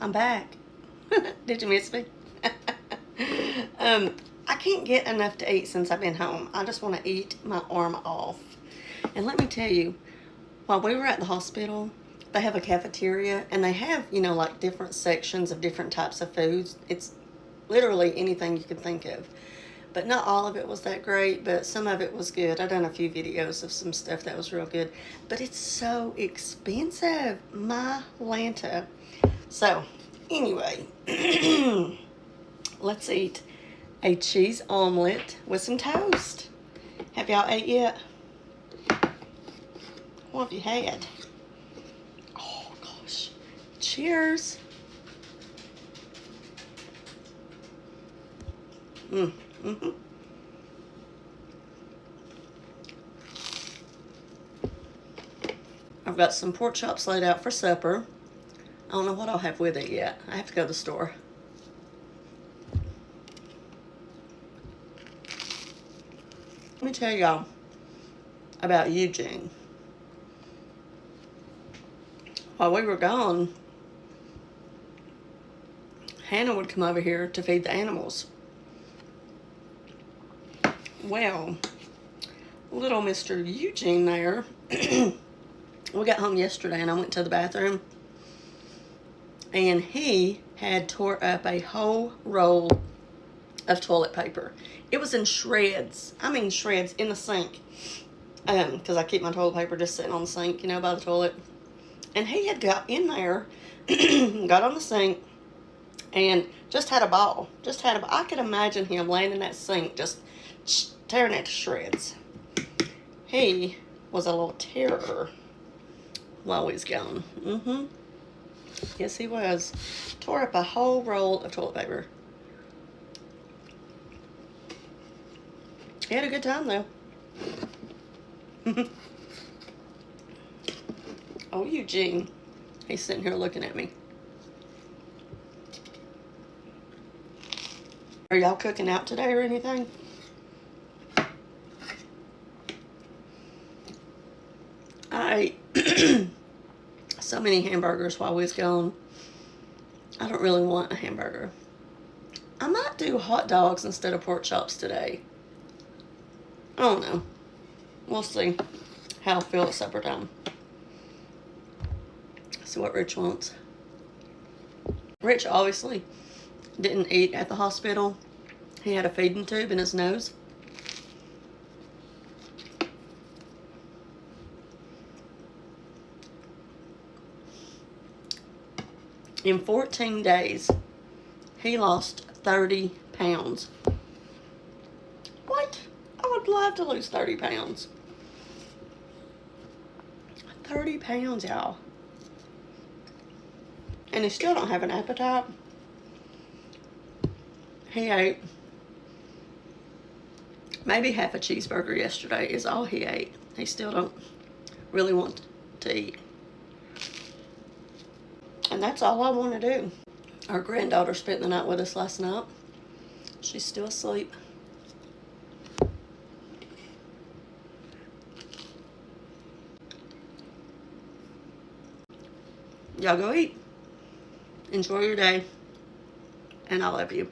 I'm back. Did you miss me? I can't get enough to eat since I've been home. I just want to eat my arm off. And let me tell you, while we were at the hospital, they have a cafeteria and they have, you know, like different sections of different types of foods. It's literally anything you can think of. But not all of it was that great, but some of it was good. I've done a few videos of some stuff that was real good. But it's so expensive, my Lanta. So, anyway, let's eat a cheese omelet with some toast. Have y'all ate yet? What have you had? Oh, gosh. Cheers. Mm-hmm. I've got some pork chops laid out for supper. I don't know what I'll have with it yet. I have to go to the store. Let me tell y'all about Eugene. While we were gone, Hannah would come over here to feed the animals. Well, little Mr. Eugene there, we got home yesterday and I went to the bathroom and he had tore up a whole roll of toilet paper. It was in shreds. I mean shreds in the sink. Because I keep my toilet paper just sitting on the sink, you know, by the toilet. And he had got in there, got on the sink, and just had a ball. I could imagine him laying in that sink just tearing it to shreds. He was a little terror while we was gone. Yes, he was. Tore up a whole roll of toilet paper. He had a good time, though. Oh, Eugene. He's sitting here looking at me. Are y'all cooking out today or anything? I ate so many hamburgers while we was gone. I don't really want a hamburger. I might do hot dogs instead of pork chops today. I don't know. We'll see how I feel at supper time. See what Rich wants. Rich obviously didn't eat at the hospital. He had a feeding tube in his nose. In 14 days, he lost 30 pounds. What? I would love to lose 30 pounds. 30 pounds, y'all. And he still don't have an appetite. He ate maybe half a cheeseburger yesterday is all he ate. He still don't really want to eat. And that's all I want to do. Our granddaughter spent the night with us last night. She's still asleep. Y'all go eat. Enjoy your day. And I love you.